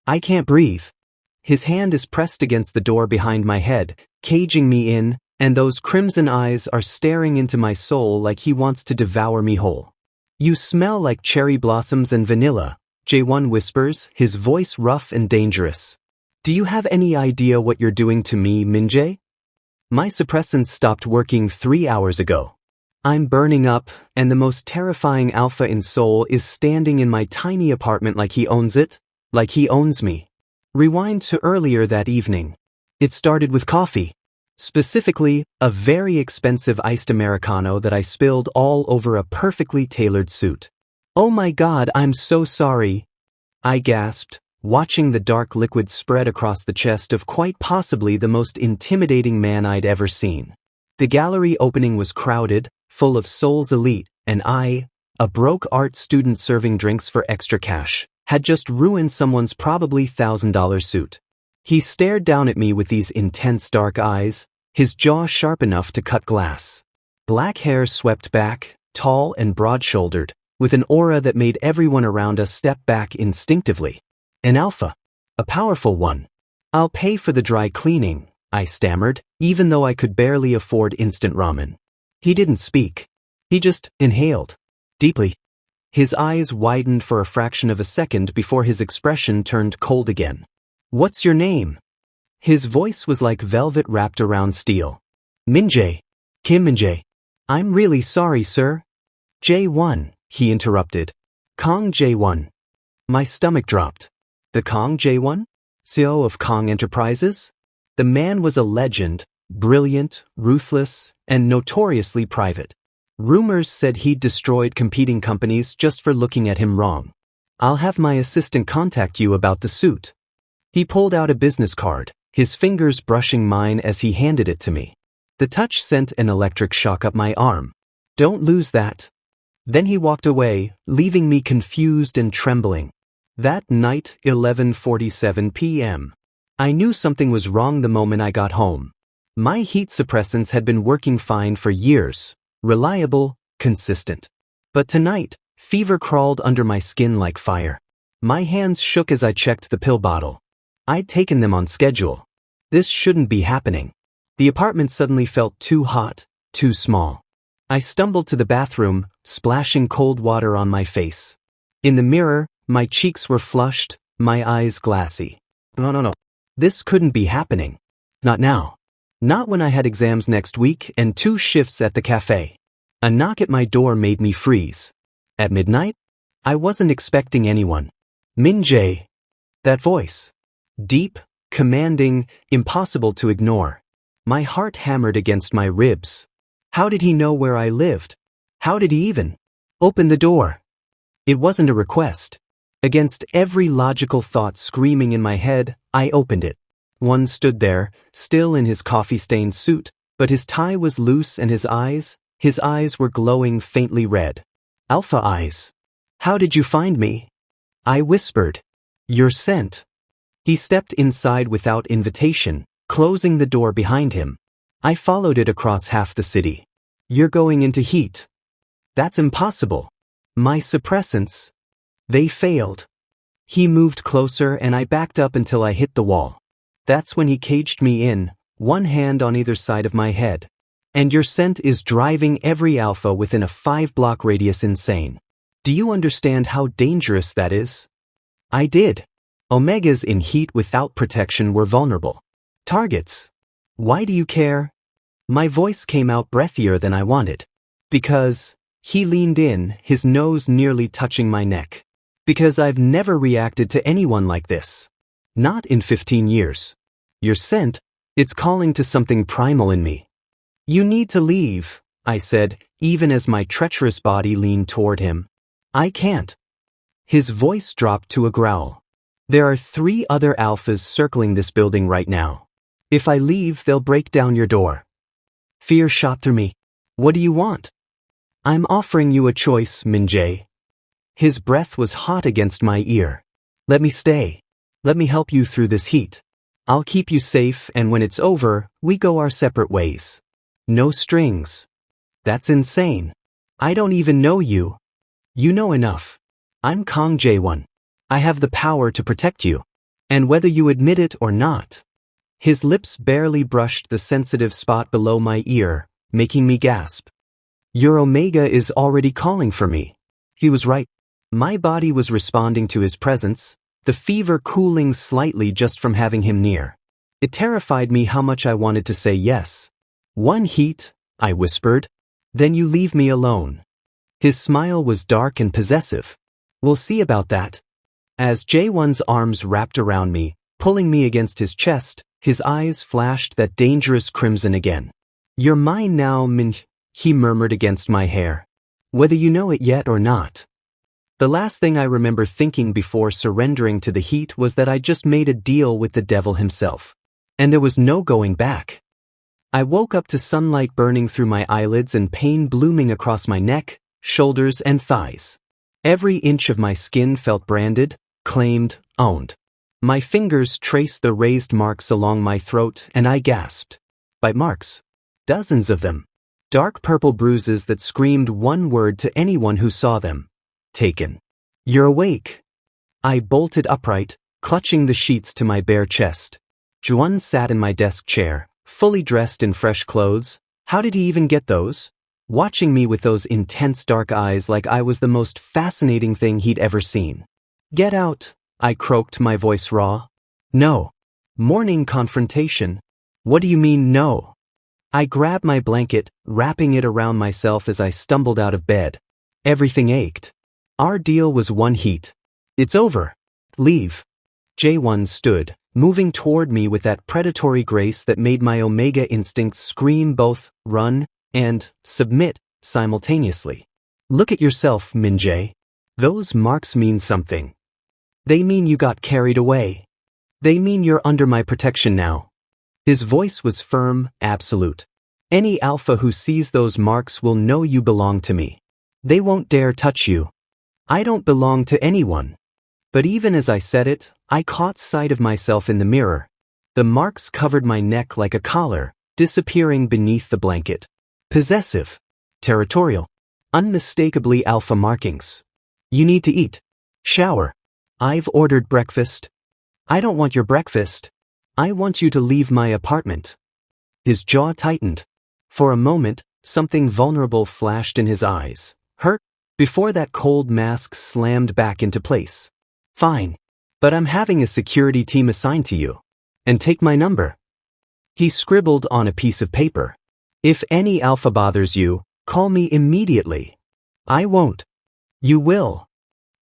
I can't breathe. His hand is pressed against the door behind my head, caging me in, and those crimson eyes are staring into my soul like he wants to devour me whole. You smell like cherry blossoms and vanilla, Jae-won whispers, his voice rough and dangerous. Do you have any idea what you're doing to me, Min-jae? My suppressants stopped working 3 hours ago. I'm burning up, and the most terrifying alpha in Seoul is standing in my tiny apartment like he owns it, like he owns me. Rewind to earlier that evening. It started with coffee. Specifically, a very expensive iced Americano that I spilled all over a perfectly tailored suit. Oh my God, I'm so sorry, I gasped, watching the dark liquid spread across the chest of quite possibly the most intimidating man I'd ever seen. The gallery opening was crowded, full of Seoul's elite, and I, a broke art student serving drinks for extra cash, had just ruined someone's probably $1,000 suit. He stared down at me with these intense dark eyes, his jaw sharp enough to cut glass. Black hair swept back, tall and broad-shouldered, with an aura that made everyone around us step back instinctively. An alpha. A powerful one. I'll pay for the dry cleaning, I stammered, even though I could barely afford instant ramen. He didn't speak. He just inhaled. Deeply. His eyes widened for a fraction of a second before his expression turned cold again. What's your name? His voice was like velvet wrapped around steel. Min-jae. Kim Min-jae. I'm really sorry, sir. Jae-won, he interrupted. Kong Jae-won. My stomach dropped. The Kong Jae-won? CEO of Kong Enterprises? The man was a legend, brilliant, ruthless, and notoriously private. Rumors said he'd destroyed competing companies just for looking at him wrong. I'll have my assistant contact you about the suit. He pulled out a business card, his fingers brushing mine as he handed it to me. The touch sent an electric shock up my arm. Don't lose that. Then he walked away, leaving me confused and trembling. That night, 11:47 p.m. I knew something was wrong the moment I got home. My heat suppressants had been working fine for years, reliable, consistent. But tonight, fever crawled under my skin like fire. My hands shook as I checked the pill bottle. I'd taken them on schedule. This shouldn't be happening. The apartment suddenly felt too hot, too small. I stumbled to the bathroom, splashing cold water on my face. In the mirror, my cheeks were flushed, my eyes glassy. No. This couldn't be happening. Not now. Not when I had exams next week and 2 shifts at the cafe. A knock at my door made me freeze. At midnight? I wasn't expecting anyone. Min-jae. That voice. Deep, commanding, impossible to ignore. My heart hammered against my ribs. How did he know where I lived? How did he even open the door? It wasn't a request. Against every logical thought screaming in my head, I opened it. One stood there, still in his coffee-stained suit, but his tie was loose and his eyes were glowing faintly red. Alpha eyes. How did you find me? I whispered. Your scent. He stepped inside without invitation, closing the door behind him. I followed it across half the city. You're going into heat. That's impossible. My suppressants. They failed. He moved closer and I backed up until I hit the wall. That's when he caged me in, one hand on either side of my head. And your scent is driving every alpha within a 5-block radius insane. Do you understand how dangerous that is? I did. Omegas in heat without protection were vulnerable. Targets. Why do you care? My voice came out breathier than I wanted. Because, he leaned in, his nose nearly touching my neck. Because I've never reacted to anyone like this. Not in 15 years. Your scent, it's calling to something primal in me. You need to leave, I said, even as my treacherous body leaned toward him. I can't. His voice dropped to a growl. There are 3 other alphas circling this building right now. If I leave, they'll break down your door. Fear shot through me. What do you want? I'm offering you a choice, Min-jae. His breath was hot against my ear. Let me stay. Let me help you through this heat. I'll keep you safe, and when it's over, we go our separate ways. No strings. That's insane. I don't even know you. You know enough. I'm Kong Jae-won. I have the power to protect you. And whether you admit it or not. His lips barely brushed the sensitive spot below my ear, making me gasp. Your Omega is already calling for me. He was right. My body was responding to his presence, the fever cooling slightly just from having him near. It terrified me how much I wanted to say yes. One heat, I whispered. Then you leave me alone. His smile was dark and possessive. We'll see about that. As Jaewon's arms wrapped around me, pulling me against his chest, his eyes flashed that dangerous crimson again. You're mine now, Min, he murmured against my hair. Whether you know it yet or not. The last thing I remember thinking before surrendering to the heat was that I just made a deal with the devil himself. And there was no going back. I woke up to sunlight burning through my eyelids and pain blooming across my neck, shoulders, and thighs. Every inch of my skin felt branded, claimed, owned. My fingers traced the raised marks along my throat and I gasped. Bite marks. Dozens of them. Dark purple bruises that screamed one word to anyone who saw them. Taken. You're awake. I bolted upright, clutching the sheets to my bare chest. Juan sat in my desk chair, fully dressed in fresh clothes. How did he even get those? Watching me with those intense dark eyes like I was the most fascinating thing he'd ever seen. Get out, I croaked, my voice raw. No. Morning confrontation. What do you mean no? I grabbed my blanket, wrapping it around myself as I stumbled out of bed. Everything ached. Our deal was one heat. It's over. Leave. Jaewon stood, moving toward me with that predatory grace that made my Omega instincts scream both run and submit simultaneously. Look at yourself, Min-jae. Those marks mean something. They mean you got carried away. They mean you're under my protection now. His voice was firm, absolute. Any alpha who sees those marks will know you belong to me. They won't dare touch you. I don't belong to anyone. But even as I said it, I caught sight of myself in the mirror. The marks covered my neck like a collar, disappearing beneath the blanket. Possessive. Territorial. Unmistakably alpha markings. You need to eat. Shower. I've ordered breakfast. I don't want your breakfast. I want you to leave my apartment. His jaw tightened. For a moment, something vulnerable flashed in his eyes. Hurt? Before that cold mask slammed back into place. Fine. But I'm having a security team assigned to you. And take my number. He scribbled on a piece of paper. If any alpha bothers you, call me immediately. I won't. You will.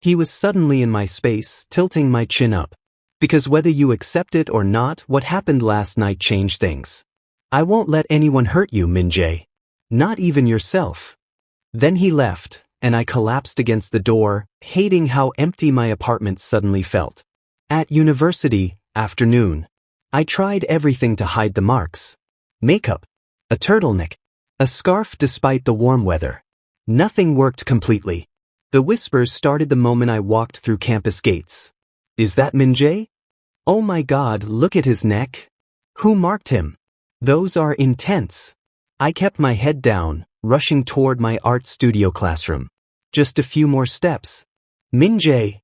He was suddenly in my space, tilting my chin up. Because whether you accept it or not, what happened last night changed things. I won't let anyone hurt you, Min-jae. Not even yourself. Then he left, and I collapsed against the door, hating how empty my apartment suddenly felt. At university, afternoon. I tried everything to hide the marks. Makeup. A turtleneck. A scarf despite the warm weather. Nothing worked completely. The whispers started the moment I walked through campus gates. Is that Min-jae? Oh my God, look at his neck. Who marked him? Those are intense. I kept my head down, rushing toward my art studio classroom. Just a few more steps. Min-jae.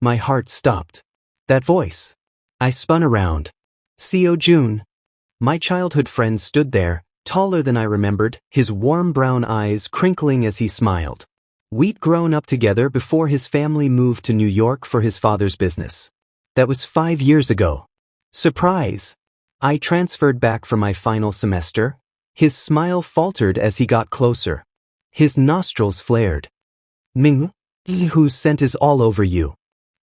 My heart stopped. That voice. I spun around. Seo-jun. My childhood friend stood there, taller than I remembered, his warm brown eyes crinkling as he smiled. We'd grown up together before his family moved to New York for his father's business. That was 5 years ago. Surprise! I transferred back for my final semester. His smile faltered as he got closer. His nostrils flared. Ming, whose scent is all over you.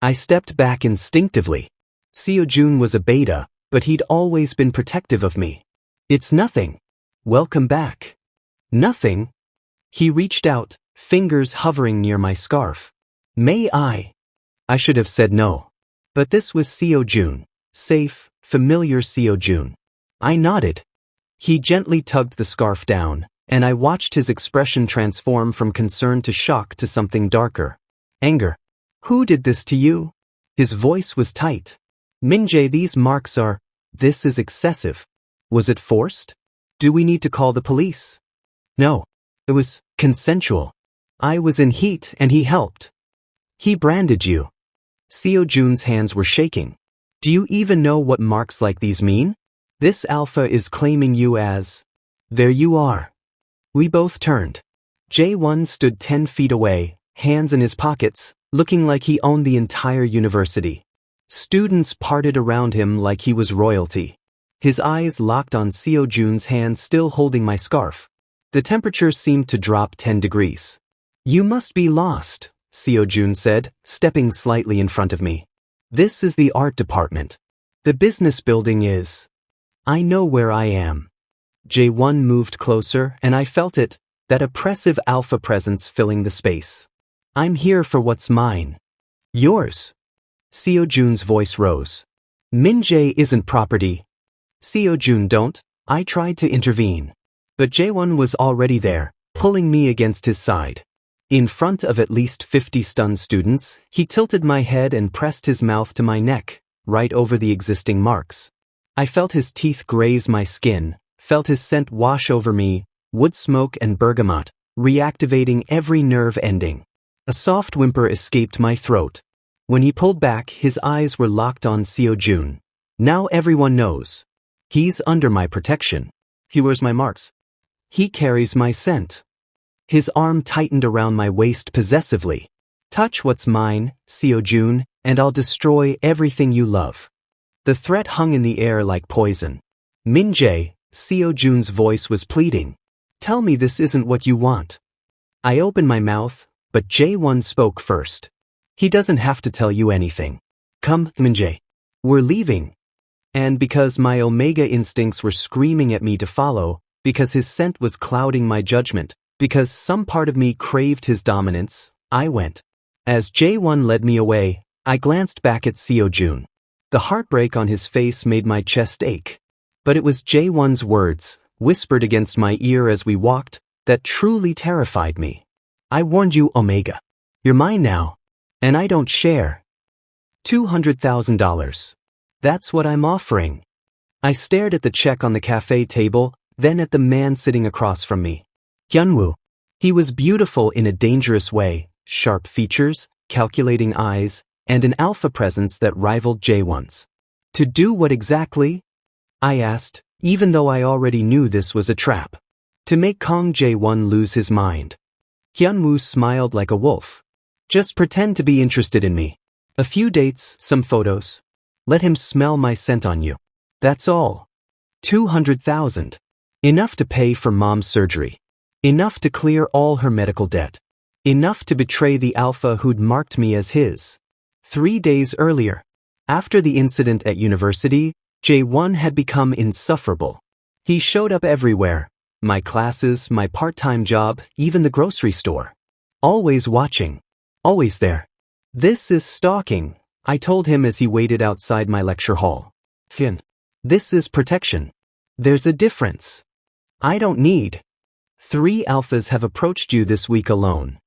I stepped back instinctively. Seo-jun was a beta, but he'd always been protective of me. It's nothing. Welcome back. Nothing. He reached out, fingers hovering near my scarf. May I? I should have said no. But this was Seo-jun, safe, familiar Seo-jun. I nodded. He gently tugged the scarf down, and I watched his expression transform from concern to shock to something darker. Anger. Who did this to you? His voice was tight. Min-jae, these marks are... This is excessive. Was it forced? Do we need to call the police? No. It was consensual. I was in heat and he helped. He branded you. Seo-jun's hands were shaking. Do you even know what marks like these mean? This alpha is claiming you as... There you are. We both turned. J1 stood 10 feet away, hands in his pockets, looking like he owned the entire university. Students parted around him like he was royalty. His eyes locked on Seo-jun's hand still holding my scarf. The temperature seemed to drop 10 degrees. You must be lost, Seo-jun said, stepping slightly in front of me. This is the art department. The business building is... I know where I am. J1 moved closer and I felt it, that oppressive alpha presence filling the space. I'm here for what's mine. Yours. Seo-jun's voice rose. Min-jae isn't property. Seo-jun don't. I tried to intervene. But J1 was already there, pulling me against his side. In front of at least 50 stunned students, he tilted my head and pressed his mouth to my neck, right over the existing marks. I felt his teeth graze my skin, felt his scent wash over me, wood smoke and bergamot, reactivating every nerve ending. A soft whimper escaped my throat. When he pulled back, his eyes were locked on Seo-jun. Now everyone knows. He's under my protection. He wears my marks. He carries my scent. His arm tightened around my waist possessively. Touch what's mine, Seo-jun, and I'll destroy everything you love. The threat hung in the air like poison. Min-jae, Seo-jun's voice was pleading. Tell me this isn't what you want. I opened my mouth, but J1 spoke first. He doesn't have to tell you anything. Come, Min-jae. We're leaving. And because my Omega instincts were screaming at me to follow, because his scent was clouding my judgment, because some part of me craved his dominance, I went. As J1 led me away, I glanced back at Seo-jun. The heartbreak on his face made my chest ache. But it was J1's words, whispered against my ear as we walked, that truly terrified me. I warned you, Omega. You're mine now. And I don't share. $200,000. That's what I'm offering. I stared at the check on the cafe table, then at the man sitting across from me. Hyunwoo. He was beautiful in a dangerous way, sharp features, calculating eyes, and an alpha presence that rivaled J1's. To do what exactly? I asked, even though I already knew this was a trap. To make Kong J1 lose his mind. Hyunwoo smiled like a wolf. Just pretend to be interested in me. A few dates, some photos. Let him smell my scent on you. That's all. 200,000. Enough to pay for mom's surgery. Enough to clear all her medical debt. Enough to betray the alpha who'd marked me as his. 3 days earlier, after the incident at university, J1 had become insufferable. He showed up everywhere. My classes, my part-time job, even the grocery store. Always watching. Always there. This is stalking, I told him as he waited outside my lecture hall. This is protection. There's a difference. I don't need. 3 alphas have approached you this week alone.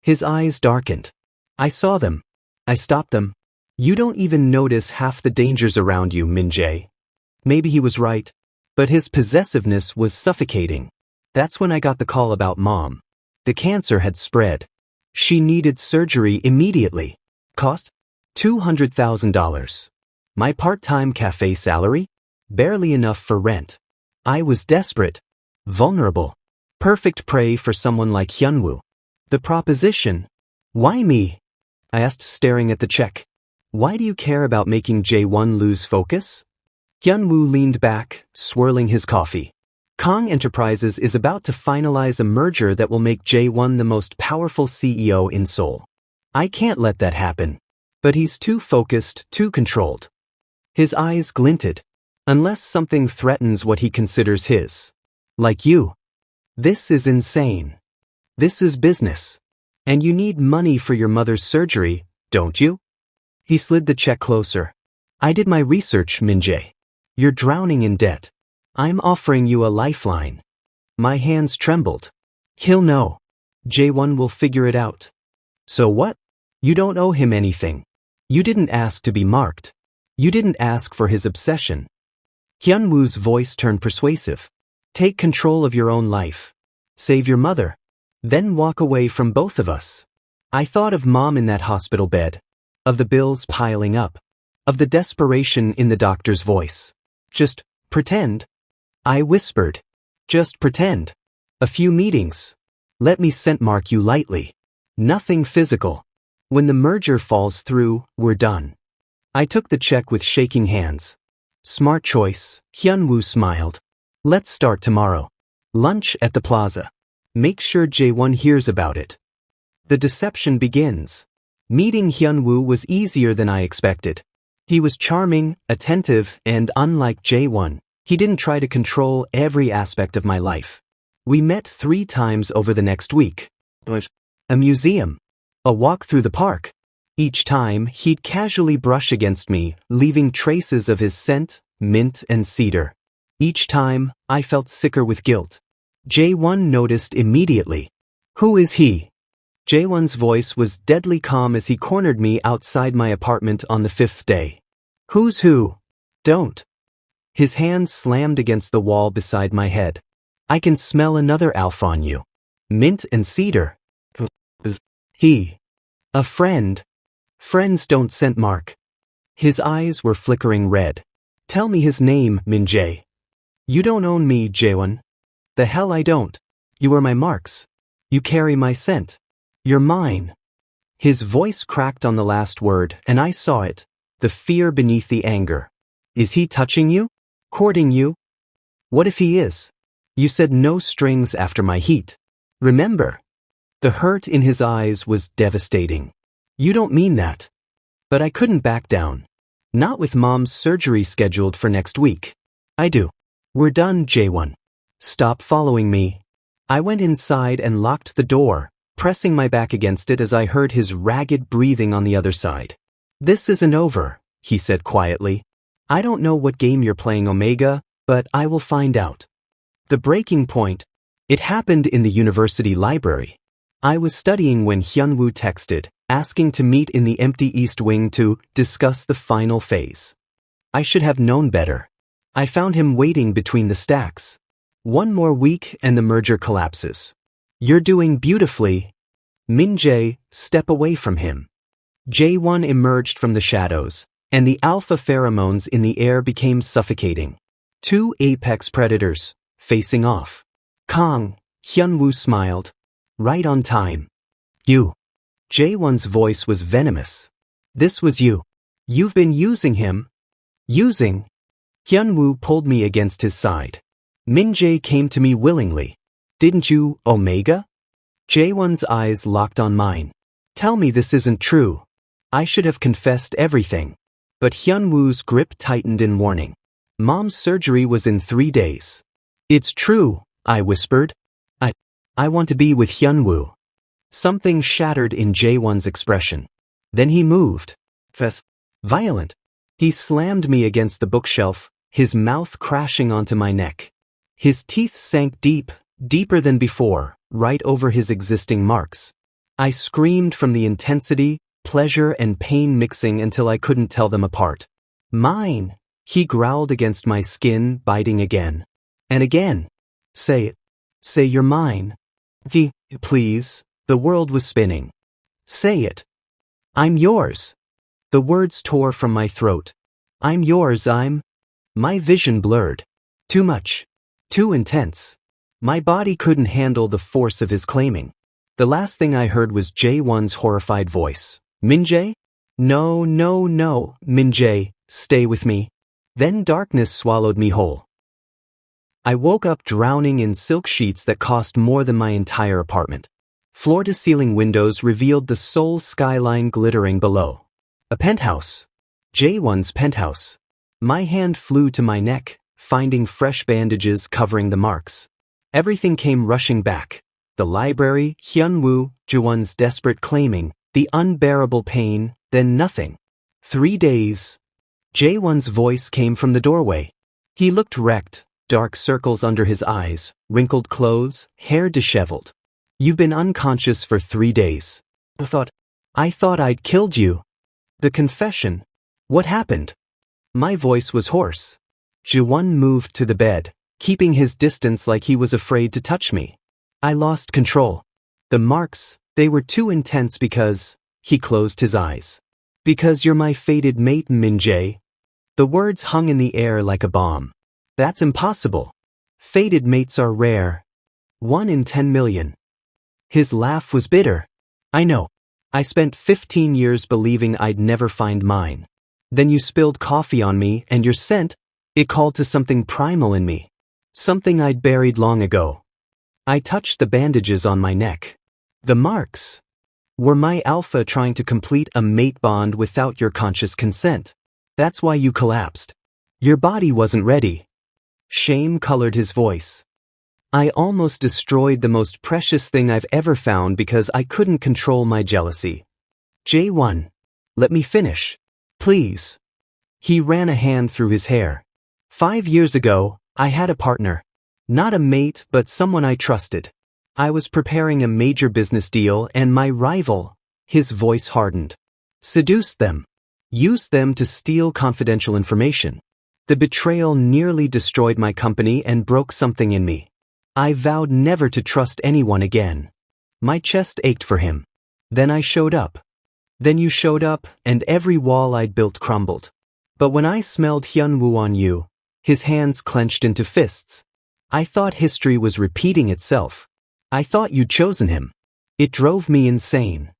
His eyes darkened. I saw them. I stopped them. You don't even notice half the dangers around you, Min-jae. Maybe he was right, but his possessiveness was suffocating. That's when I got the call about mom. The cancer had spread. She needed surgery immediately. Cost? $200,000. My part-time cafe salary? Barely enough for rent. I was desperate. Vulnerable. Perfect prey for someone like Hyunwoo. The proposition. Why me? I asked, staring at the check. Why do you care about making J1 lose focus? Hyunwoo leaned back, swirling his coffee. Kong Enterprises is about to finalize a merger that will make J1 the most powerful CEO in Seoul. I can't let that happen. But he's too focused, too controlled. His eyes glinted. Unless something threatens what he considers his. Like you. This is insane. This is business. And you need money for your mother's surgery, don't you? He slid the check closer. I did my research, Min-jae. You're drowning in debt. I'm offering you a lifeline. My hands trembled. He'll know. J1 will figure it out. So what? You don't owe him anything. You didn't ask to be marked. You didn't ask for his obsession. Hyunwoo's voice turned persuasive. Take control of your own life. Save your mother. Then walk away from both of us. I thought of mom in that hospital bed. Of the bills piling up. of the desperation in the doctor's voice. Just pretend. I whispered. Just pretend. A few meetings. Let me scent mark you lightly. Nothing physical. When the merger falls through, we're done. I took the check with shaking hands. Smart choice, Hyunwoo smiled. Let's start tomorrow. Lunch at the plaza. Make sure Jae-won hears about it. The deception begins. Meeting Hyunwoo was easier than I expected. He was charming, attentive, and unlike Jae-won, he didn't try to control every aspect of my life. We met 3 times over the next week. A museum. A walk through the park. Each time, he'd casually brush against me, leaving traces of his scent, mint and cedar. Each time, I felt sicker with guilt. Jae-won noticed immediately. Who is he? Jae-won's voice was deadly calm as he cornered me outside my apartment on the 5th day. Who's who? Don't. His hand slammed against the wall beside my head. I can smell another alpha on you. Mint and cedar. He. A friend. Friends don't scent mark. His eyes were flickering red. Tell me his name, Min-jae. You don't own me, Jae-won. The hell I don't. You are my marks. You carry my scent. You're mine. His voice cracked on the last word, and I saw it. The fear beneath the anger. Is he touching you? Courting you? What if he is? You said no strings after my heat. Remember? The hurt in his eyes was devastating. You don't mean that. But I couldn't back down. Not with Mom's surgery scheduled for next week. I do. We're done, Jae-won. Stop following me. I went inside and locked the door, pressing my back against it as I heard his ragged breathing on the other side. This isn't over, he said quietly. I don't know what game you're playing, Omega, but I will find out. The breaking point. It happened in the university library. I was studying when Hyunwoo texted, asking to meet in the empty East Wing to discuss the final phase. I should have known better. I found him waiting between the stacks. 1 more week and the merger collapses. You're doing beautifully. Min-jae, step away from him. Jae-won emerged from the shadows, and the alpha pheromones in the air became suffocating. 2 apex predators, facing off. Kang, Hyunwoo smiled. Right on time. You. Jae-won's voice was venomous. This was you. You've been using him. Using. Hyunwoo pulled me against his side. Min-jae came to me willingly. Didn't you, Omega? Jae-won's eyes locked on mine. Tell me this isn't true. I should have confessed everything. But Hyunwoo's grip tightened in warning. Mom's surgery was in 3 days. It's true, I whispered. I want to be with Hyunwoo. Something shattered in Jae-won's expression. Then he moved. Violent. He slammed me against the bookshelf, his mouth crashing onto my neck. His teeth sank deep, deeper than before, right over his existing marks. I screamed from the intensity, pleasure and pain mixing until I couldn't tell them apart. Mine. He growled against my skin, biting again. And again. Say it. Say you're mine. Please. The world was spinning. Say it. I'm yours. The words tore from my throat. I'm yours, My vision blurred. Too much. Too intense. My body couldn't handle the force of his claiming. The last thing I heard was Jae-won's horrified voice. Min-jae? No, no, no, Min-jae, stay with me. Then darkness swallowed me whole. I woke up drowning in silk sheets that cost more than my entire apartment. Floor-to-ceiling windows revealed the Seoul skyline glittering below. A penthouse. Jae-won's penthouse. My hand flew to my neck, finding fresh bandages covering the marks. Everything came rushing back. The library, Hyunwoo, Jae-won's desperate claiming, the unbearable pain, then nothing. 3 days. Jae-won's voice came from the doorway. He looked wrecked, dark circles under his eyes, wrinkled clothes, hair disheveled. You've been unconscious for 3 days. I thought I'd killed you. The confession. What happened? My voice was hoarse. Jae-won moved to the bed, keeping his distance like he was afraid to touch me. I lost control. The marks, they were too intense because he closed his eyes. Because you're my fated mate, Min-jae. The words hung in the air like a bomb. That's impossible. Fated mates are rare. 1 in 10 million. His laugh was bitter. I know. I spent 15 years believing I'd never find mine. Then you spilled coffee on me and your scent, it called to something primal in me. Something I'd buried long ago. I touched the bandages on my neck. The marks were my alpha trying to complete a mate bond without your conscious consent. That's why you collapsed. Your body wasn't ready. Shame colored his voice. I almost destroyed the most precious thing I've ever found because I couldn't control my jealousy. J1. Let me finish. Please. He ran a hand through his hair. 5 years ago, I had a partner. Not a mate, but someone I trusted. I was preparing a major business deal and my rival, his voice hardened, seduced them, used them to steal confidential information. The betrayal nearly destroyed my company and broke something in me. I vowed never to trust anyone again. My chest ached for him. Then I showed up. Then you showed up, and every wall I'd built crumbled. But when I smelled Hyunwoo on you, his hands clenched into fists. I thought history was repeating itself. I thought you'd chosen him. It drove me insane.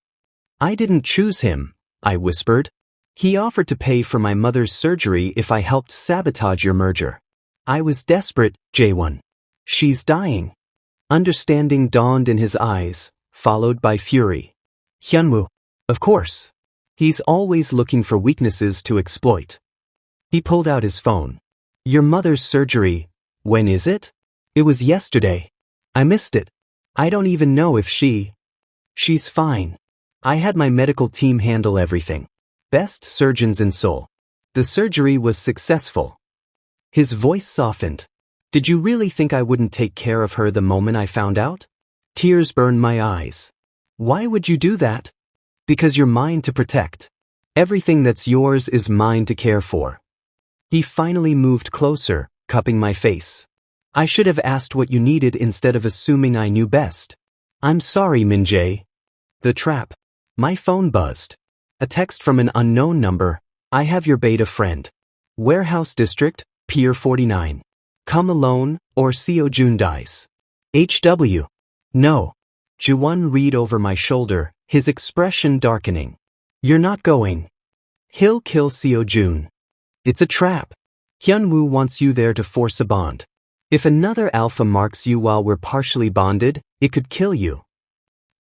I didn't choose him, I whispered. He offered to pay for my mother's surgery if I helped sabotage your merger. I was desperate, J1. She's dying. Understanding dawned in his eyes, followed by fury. Hyunwoo. Of course. He's always looking for weaknesses to exploit. He pulled out his phone. Your mother's surgery, when is it? It was yesterday. I missed it. I don't even know if she's fine. I had my medical team handle everything. Best surgeons in Seoul. The surgery was successful. His voice softened. Did you really think I wouldn't take care of her the moment I found out? Tears burned my eyes. Why would you do that? Because you're mine to protect. Everything that's yours is mine to care for. He finally moved closer, cupping my face. I should have asked what you needed instead of assuming I knew best. I'm sorry, Min-jae. The trap. My phone buzzed. A text from an unknown number. I have your beta friend. Warehouse District, Pier 49. Come alone, or Seo-jun dies. HW. No. Ji-won read over my shoulder, his expression darkening. You're not going. He'll kill Seo-jun. It's a trap. Hyunwoo wants you there to force a bond. If another alpha marks you while we're partially bonded, it could kill you.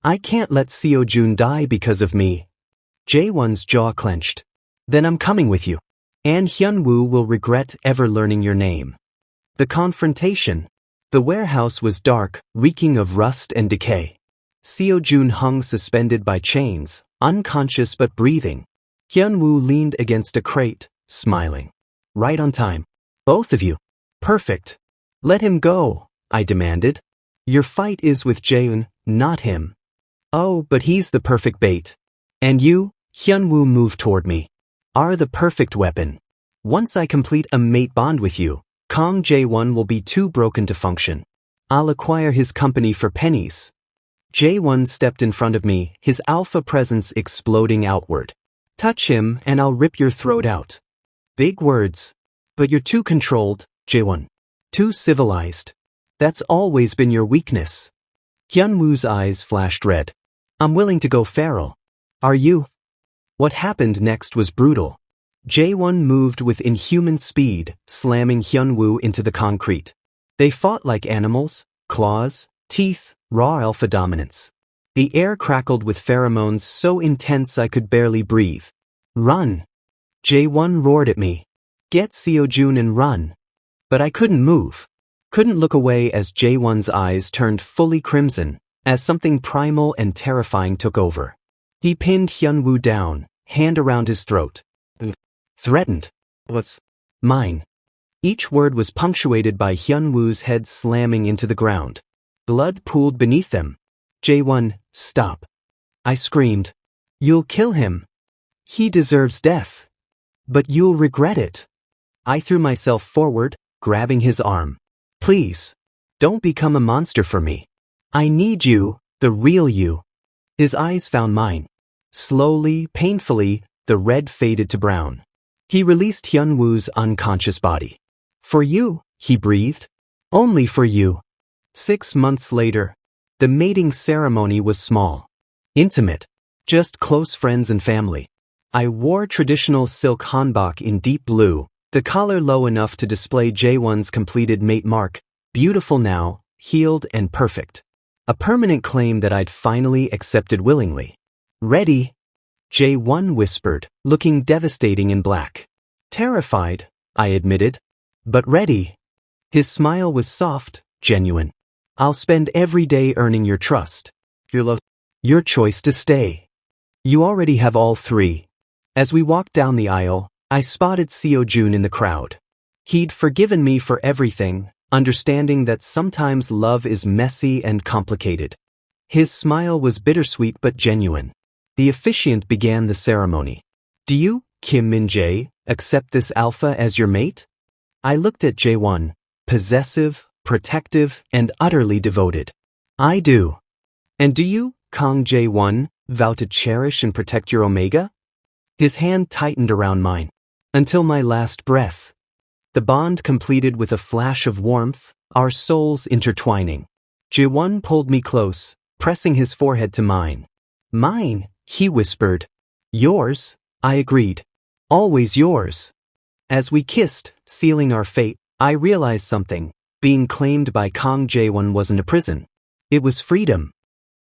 I can't let Seo-jun die because of me. Jae-won's jaw clenched. Then I'm coming with you. And Hyunwoo will regret ever learning your name. The confrontation. The warehouse was dark, reeking of rust and decay. Seo-jun hung suspended by chains, unconscious but breathing. Hyunwoo leaned against a crate, smiling. Right on time. Both of you. Perfect. Let him go, I demanded. Your fight is with Jaeun, not him. Oh, but he's the perfect bait. And you, Hyunwoo moved toward me, are the perfect weapon. Once I complete a mate bond with you, Kong Jae-won will be too broken to function. I'll acquire his company for pennies. Jae-won stepped in front of me, his alpha presence exploding outward. Touch him and I'll rip your throat out. Big words. But you're too controlled, Jae-won. Too civilized. That's always been your weakness. Hyunwoo's eyes flashed red. I'm willing to go feral. Are you? What happened next was brutal. Jae-won moved with inhuman speed, slamming Hyunwoo into the concrete. They fought like animals, claws, teeth, raw alpha dominance. The air crackled with pheromones so intense I could barely breathe. Run! Jae-won roared at me. Get Seo-jun and run. But I couldn't move. Couldn't look away as Jae-won's eyes turned fully crimson, as something primal and terrifying took over. He pinned Hyunwoo down, hand around his throat. Threatened. What's mine? Each word was punctuated by Hyunwoo's head slamming into the ground. Blood pooled beneath them. Jae-won, stop. I screamed. You'll kill him. He deserves death. But you'll regret it. I threw myself forward, grabbing his arm. Please. Don't become a monster for me. I need you, the real you. His eyes found mine. Slowly, painfully, the red faded to brown. He released Hyunwoo's unconscious body. "For you," he breathed. "Only for you." 6 months later, the mating ceremony was small, intimate, just close friends and family. I wore traditional silk hanbok in deep blue, the collar low enough to display Jaewon's completed mate mark, beautiful now, healed and perfect. A permanent claim that I'd finally accepted willingly. "Ready?" Jaewon whispered, looking devastating in black. "Terrified," I admitted. "But ready." His smile was soft, genuine. "I'll spend every day earning your trust. Your choice to stay. You already have all three." As we walked down the aisle, I spotted Seo-jun in the crowd. He'd forgiven me for everything, understanding that sometimes love is messy and complicated. His smile was bittersweet but genuine. The officiant began the ceremony. "Do you, Kim Min-jae, accept this alpha as your mate?" I looked at Jaewon, possessive, protective, and utterly devoted. "I do." "And do you, Kang Jaewon, vow to cherish and protect your Omega?" His hand tightened around mine. "Until my last breath." The bond completed with a flash of warmth, our souls intertwining. Jaewon pulled me close, pressing his forehead to mine. "Mine," he whispered. "Yours," I agreed. "Always yours." As we kissed, sealing our fate, I realized something. Being claimed by Kang Jaewon wasn't a prison. It was freedom.